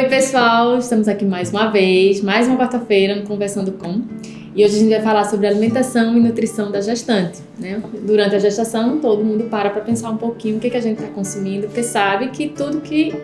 Oi, pessoal! Estamos aqui mais uma vez, mais uma quarta-feira no Conversando Com. E hoje a gente vai falar sobre alimentação e nutrição da gestante, né? Durante a gestação, todo mundo para pensar um pouquinho o que a gente está consumindo, porque sabe que tudo que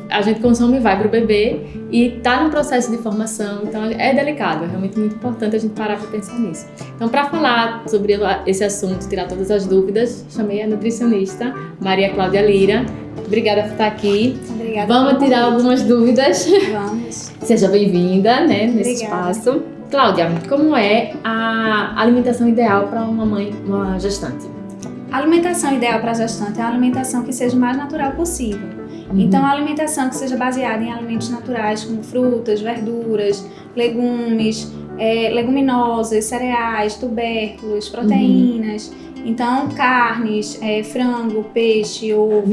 a gente consome vai para o bebê e está no processo de formação, então é delicado, é realmente muito importante a gente parar para pensar nisso. Então, para falar sobre esse assunto, tirar todas as dúvidas, chamei a nutricionista Maria Cláudia Lira. Obrigada por estar aqui. Obrigada. Vamos tirar algumas dúvidas. Vamos. Seja bem-vinda, né, nesse Obrigada. espaço. Cláudia, como é a alimentação ideal para uma mãe, uma gestante? A alimentação ideal para a gestante é a alimentação que seja o mais natural possível. Então, a alimentação que seja baseada em alimentos naturais, como frutas, verduras, legumes, leguminosas, cereais, tubérculos, proteínas. Então, carnes, frango, peixe, ovo,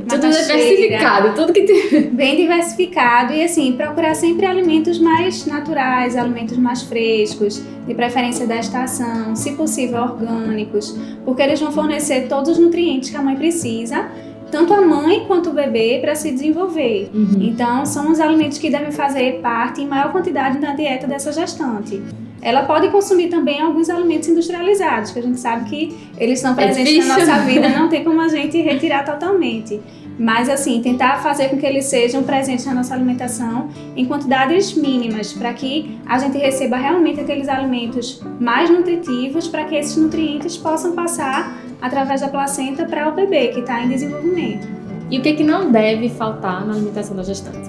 tudo diversificado, tudo que tem. Bem diversificado e assim, procurar sempre alimentos mais naturais, alimentos mais frescos, de preferência da estação, se possível orgânicos, porque eles vão fornecer todos os nutrientes que a mãe precisa, tanto a mãe quanto o bebê, para se desenvolver. Então, são os alimentos que devem fazer parte em maior quantidade da dieta dessa gestante. Ela pode consumir também alguns alimentos industrializados, que a gente sabe que eles estão presentes na nossa vida, não tem como a gente retirar totalmente. Mas assim, tentar fazer com que eles sejam presentes na nossa alimentação em quantidades mínimas, para que a gente receba realmente aqueles alimentos mais nutritivos, para que esses nutrientes possam passar através da placenta para o bebê que está em desenvolvimento. E o que não deve faltar na alimentação da gestante?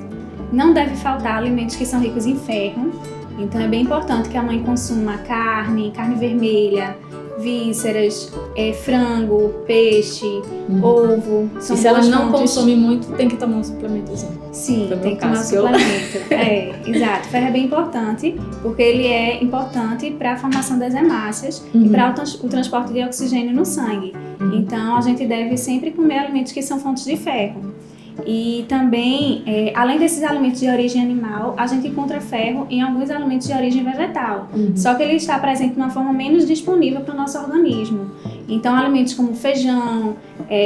Não deve faltar alimentos que são ricos em ferro. Então é bem importante que a mãe consuma carne vermelha, vísceras, frango, peixe, ovo. E se ela não consome muito, tem que tomar um suplementozinho. Sim, tem que tomar um suplemento. Exato. Ferro é bem importante, porque ele é importante para a formação das hemácias e para o transporte de oxigênio no sangue. Então a gente deve sempre comer alimentos que são fontes de ferro. E também, além desses alimentos de origem animal, a gente encontra ferro em alguns alimentos de origem vegetal. Só que ele está presente de uma forma menos disponível para o nosso organismo. Então, alimentos como feijão,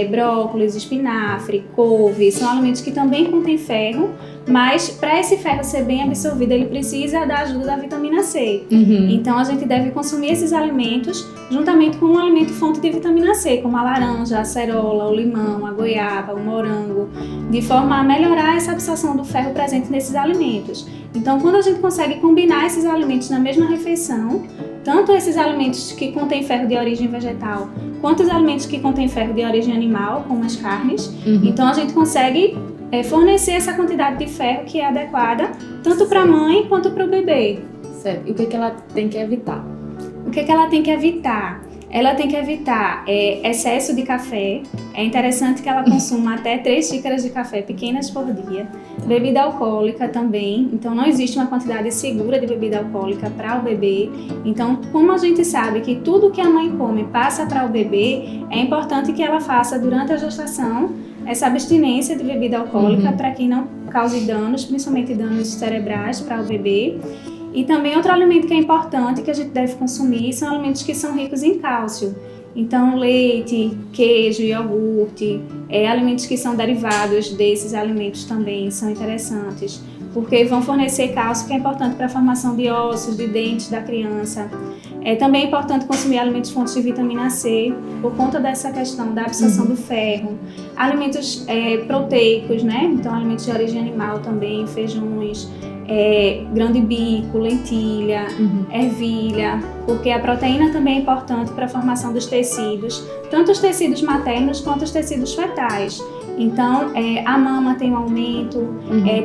brócolis, espinafre, couve, são alimentos que também contêm ferro, mas para esse ferro ser bem absorvido, ele precisa da ajuda da vitamina C. Então, a gente deve consumir esses alimentos juntamente com um alimento fonte de vitamina C, como a laranja, a acerola, o limão, a goiaba, o morango, de forma a melhorar essa absorção do ferro presente nesses alimentos. Então, quando a gente consegue combinar esses alimentos na mesma refeição, tanto esses alimentos que contêm ferro de origem vegetal, quanto os alimentos que contêm ferro de origem animal, como as carnes, então a gente consegue fornecer essa quantidade de ferro que é adequada, tanto para a mãe quanto para o bebê. Certo. E o que ela tem que evitar? O que ela tem que evitar? Ela tem que evitar excesso de café. É interessante que ela consuma até 3 xícaras de café pequenas por dia. Bebida alcoólica também. Então, não existe uma quantidade segura de bebida alcoólica para o bebê. Então, como a gente sabe que tudo que a mãe come passa para o bebê, é importante que ela faça durante a gestação essa abstinência de bebida alcoólica para que não cause danos, principalmente danos cerebrais para o bebê. E também outro alimento que é importante que a gente deve consumir são alimentos que são ricos em cálcio. Então, leite, queijo, iogurte, alimentos que são derivados desses alimentos também são interessantes, porque vão fornecer cálcio que é importante para a formação de ossos, de dentes da criança. Também é importante consumir alimentos fontes de vitamina C, por conta dessa questão da absorção do ferro. Alimentos proteicos, né? Então, alimentos de origem animal também, feijões, grão de bico, lentilha, ervilha, porque a proteína também é importante para a formação dos tecidos, tanto os tecidos maternos quanto os tecidos fetais. Então, a mama tem um aumento,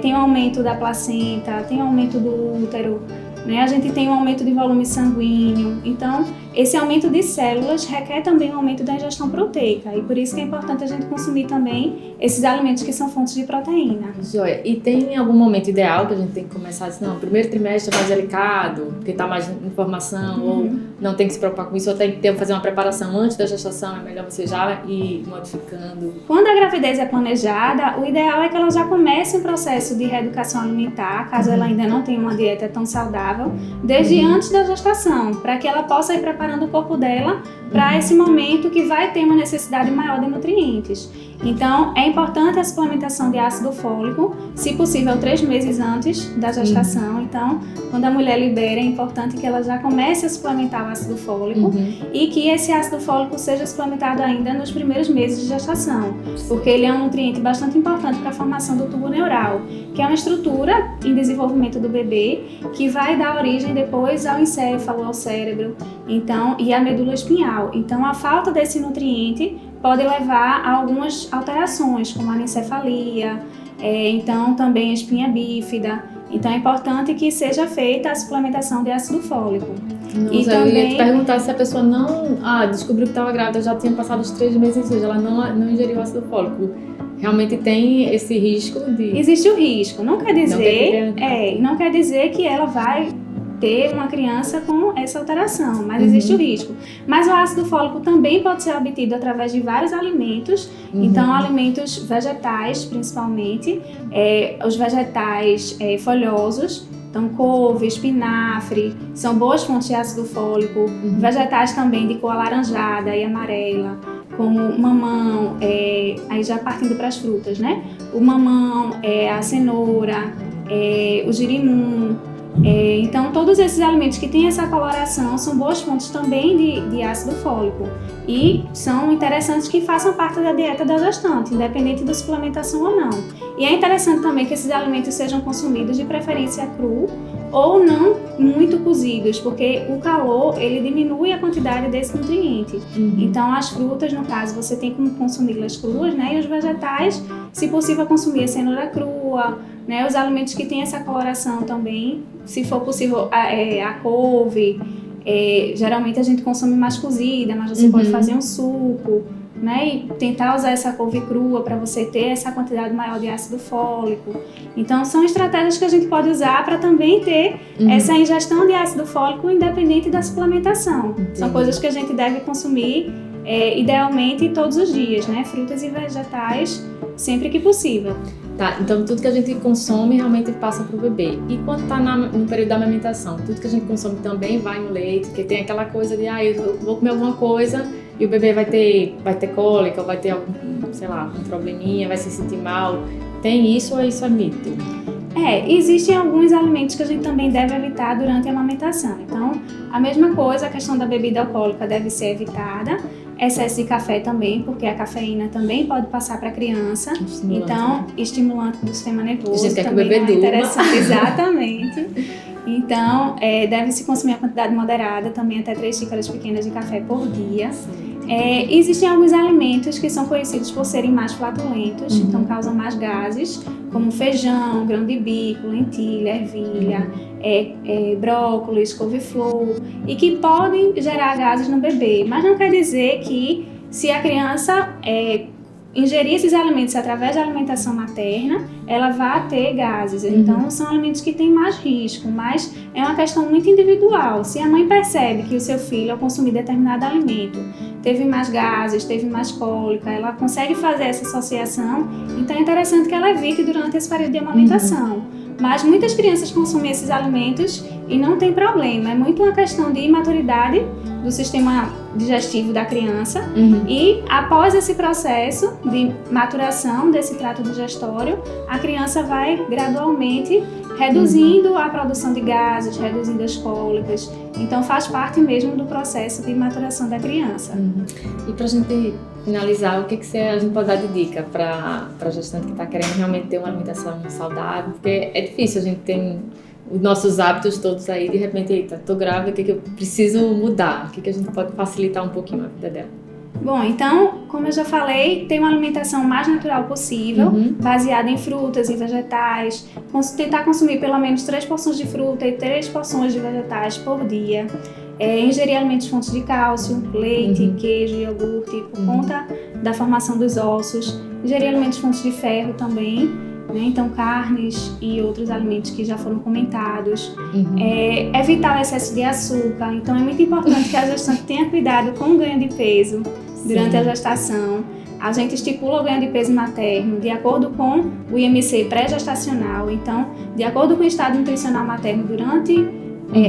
tem um aumento da placenta, tem um aumento do útero, né? A gente tem um aumento de volume sanguíneo. Então, esse aumento de células requer também um aumento da ingestão proteica. E por isso que é importante a gente consumir também esses alimentos que são fontes de proteína. Joia. E tem algum momento ideal que a gente tem que começar assim, não, o primeiro trimestre é mais delicado, porque está mais em formação, ou não tem que se preocupar com isso, ou tem que fazer uma preparação antes da gestação, é melhor você já ir modificando? Quando a gravidez é planejada, o ideal é que ela já comece um processo de reeducação alimentar, caso ela ainda não tenha uma dieta tão saudável, saudável desde antes da gestação, para que ela possa ir preparando o corpo dela para esse momento que vai ter uma necessidade maior de nutrientes. Então, é importante a suplementação de ácido fólico, se possível 3 meses antes da gestação. Então, quando a mulher libera, é importante que ela já comece a suplementar o ácido fólico e que esse ácido fólico seja suplementado ainda nos primeiros meses de gestação, porque ele é um nutriente bastante importante para a formação do tubo neural, que é uma estrutura em desenvolvimento do bebê que vai dar origem depois ao encéfalo, ao cérebro, então, e à medula espinhal. Então, a falta desse nutriente pode levar a algumas alterações, como a anencefalia, então também a espinha bífida. Então é importante que seja feita a suplementação de ácido fólico. Nossa, e eu ia também te perguntar se a pessoa não descobriu que estava grávida, já tinha passado os 3 meses, ou seja, ela não ingeriu ácido fólico. Realmente tem esse risco de... Existe o risco, não quer dizer que ela vai ter uma criança com essa alteração, mas existe o risco. Mas o ácido fólico também pode ser obtido através de vários alimentos, então alimentos vegetais principalmente, os vegetais folhosos, então couve, espinafre, são boas fontes de ácido fólico, vegetais também de cor alaranjada e amarela, como mamão, aí já partindo para as frutas, né? O mamão, a cenoura, o girimum. Então, todos esses alimentos que têm essa coloração são boas fontes também de ácido fólico e são interessantes que façam parte da dieta da gestante, independente da suplementação ou não. E é interessante também que esses alimentos sejam consumidos de preferência cru ou não muito cozidos, porque o calor ele diminui a quantidade desse nutriente. Então, as frutas, no caso, você tem que consumi-las cruas, né? E os vegetais, se possível, consumir a cenoura crua, né? Os alimentos que têm essa coloração também, se for possível, a couve, geralmente a gente consome mais cozida, mas você pode fazer um suco, né? E tentar usar essa couve crua para você ter essa quantidade maior de ácido fólico. Então, são estratégias que a gente pode usar para também ter essa ingestão de ácido fólico independente da suplementação. São coisas que a gente deve consumir idealmente todos os dias, né? Frutas e vegetais sempre que possível. Tá, então tudo que a gente consome realmente passa pro bebê. E quando tá no período da amamentação, tudo que a gente consome também vai no leite, porque tem aquela coisa de, eu vou comer alguma coisa e o bebê vai ter cólica, ou vai ter algum probleminha, vai se sentir mal. Tem isso ou isso é mito? Existem alguns alimentos que a gente também deve evitar durante a amamentação. Então, a mesma coisa, a questão da bebida alcoólica deve ser evitada. Excesso de café também, porque a cafeína também pode passar para a criança. Então, estimulante do sistema nervoso também é interessante. Exatamente. Então, deve-se consumir a quantidade moderada, também até 3 xícaras pequenas de café por dia. Existem alguns alimentos que são conhecidos por serem mais flatulentos, então causam mais gases, como feijão, grão de bico, lentilha, ervilha, brócolis, couve-flor, e que podem gerar gases no bebê. Mas não quer dizer que se a criança ingerir esses alimentos através da alimentação materna, ela vai ter gases. Então, são alimentos que têm mais risco, mas é uma questão muito individual. Se a mãe percebe que o seu filho, ao consumir determinado alimento, teve mais gases, teve mais cólica, ela consegue fazer essa associação, então é interessante que ela evite durante esse período de amamentação. Mas muitas crianças consomem esses alimentos e não tem problema. É muito uma questão de imaturidade do sistema digestivo da criança. E após esse processo de maturação desse trato digestório, a criança vai gradualmente reduzindo a produção de gases, reduzindo as cólicas. Então faz parte mesmo do processo de maturação da criança. E pra gente finalizar, o que a gente pode dar de dica para a gestante que está querendo realmente ter uma alimentação saudável? Porque é difícil, a gente tem os nossos hábitos todos aí, de repente, eita, tô grávida, o que eu preciso mudar? O que a gente pode facilitar um pouquinho a vida dela? Bom, então, como eu já falei, tem uma alimentação mais natural possível, baseada em frutas e vegetais, tentar consumir pelo menos 3 porções de fruta e 3 porções de vegetais por dia, ingerir alimentos fontes de cálcio, leite, queijo, iogurte, por conta da formação dos ossos, ingerir alimentos fontes de ferro também, né? Então carnes e outros alimentos que já foram comentados, evitar o excesso de açúcar. Então é muito importante que a gestante tenha cuidado com o ganho de peso durante a gestação. A gente estipula o ganho de peso materno de acordo com o IMC pré-gestacional. Então, de acordo com o estado nutricional materno durante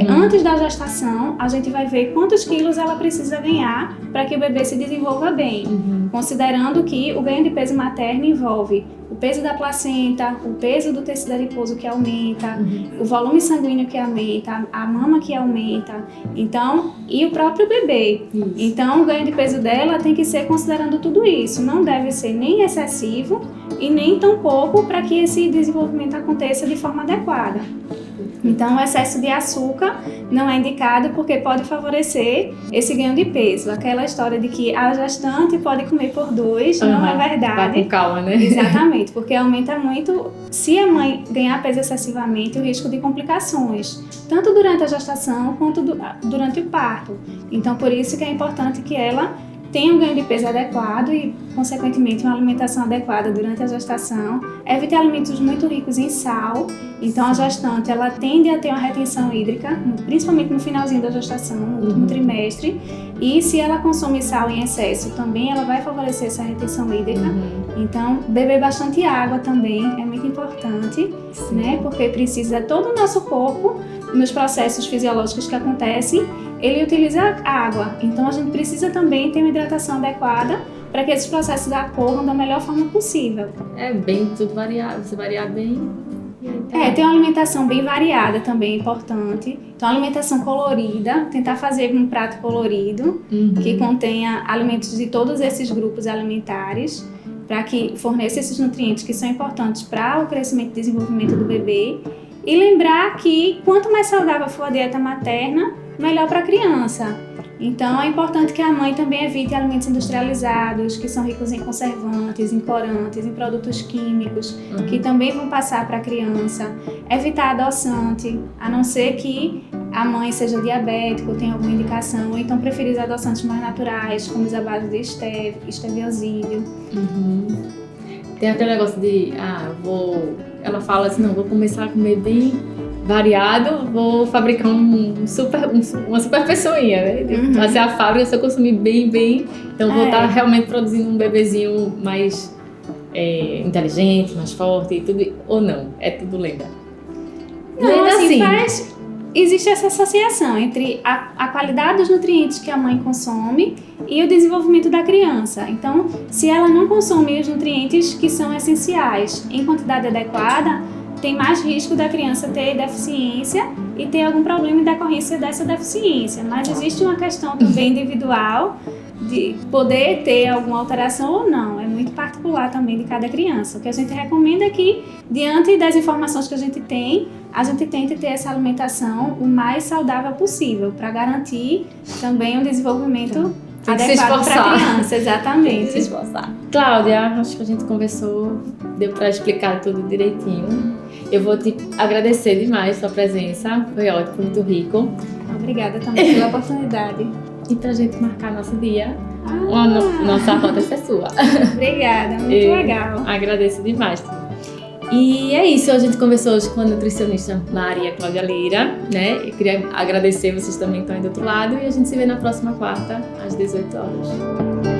Antes da gestação, a gente vai ver quantos quilos ela precisa ganhar para que o bebê se desenvolva bem. Considerando que o ganho de peso materno envolve o peso da placenta, o peso do tecido adiposo que aumenta, o volume sanguíneo que aumenta, a mama que aumenta, então, e o próprio bebê. Isso. Então, o ganho de peso dela tem que ser considerando tudo isso. Não deve ser nem excessivo e nem tão pouco para que esse desenvolvimento aconteça de forma adequada. Então, o excesso de açúcar não é indicado porque pode favorecer esse ganho de peso. Aquela história de que a gestante pode comer por 2, não é verdade. Vai com calma, né? Exatamente, porque aumenta muito, se a mãe ganhar peso excessivamente, o risco de complicações, tanto durante a gestação quanto durante o parto. Então, por isso que é importante que ela tenha um ganho de peso adequado e, consequentemente, uma alimentação adequada durante a gestação. Evite alimentos muito ricos em sal. Então, a gestante, ela tende a ter uma retenção hídrica, principalmente no finalzinho da gestação, no último trimestre. E se ela consome sal em excesso, também ela vai favorecer essa retenção hídrica. Então, beber bastante água também é muito importante, né? Porque precisa todo o nosso corpo, nos processos fisiológicos que acontecem, ele utiliza água. Então, a gente precisa também ter uma hidratação adequada para que esses processos ocorram da melhor forma possível. É bem tudo variado, você variar bem. Tem uma alimentação bem variada também, importante. Então, alimentação colorida, tentar fazer um prato colorido, que contenha alimentos de todos esses grupos alimentares, para que forneça esses nutrientes que são importantes para o crescimento e desenvolvimento do bebê. E lembrar que quanto mais saudável for a dieta materna, melhor para a criança. Então, é importante que a mãe também evite alimentos industrializados, que são ricos em conservantes, em corantes, em produtos químicos, que também vão passar para a criança. Evitar adoçante, a não ser que a mãe seja diabética ou tenha alguma indicação, ou então preferir os adoçantes mais naturais, como os à base de esteviosídeo. Tem aquele negócio de, ela fala assim, não, vou começar a comer bem variado, vou fabricar uma super pessoinha, né? Vai ser a fábrica, se eu consumir bem, então vou estar realmente produzindo um bebezinho mais inteligente, mais forte e tudo, ou não? É tudo lenda? Não, assim, existe essa associação entre a qualidade dos nutrientes que a mãe consome e o desenvolvimento da criança. Então, se ela não consome os nutrientes que são essenciais em quantidade adequada, tem mais risco da criança ter deficiência e ter algum problema em decorrência dessa deficiência. Mas existe uma questão também individual de poder ter alguma alteração ou não. É muito particular também de cada criança. O que a gente recomenda é que, diante das informações que a gente tente ter essa alimentação o mais saudável possível, para garantir também um desenvolvimento adequado para a criança. Exatamente. Se esforçar. Cláudia, acho que a gente conversou, deu para explicar tudo direitinho. Eu vou te agradecer demais a sua presença, foi ótimo, foi muito rico. Obrigada também pela oportunidade. E pra gente marcar nosso dia, nossa rota é sua. Obrigada, muito legal. Agradeço demais. E é isso, a gente conversou hoje com a nutricionista Maria Cláudia Lira, né? Eu queria agradecer vocês também que estão aí do outro lado e a gente se vê na próxima quarta, às 18 horas.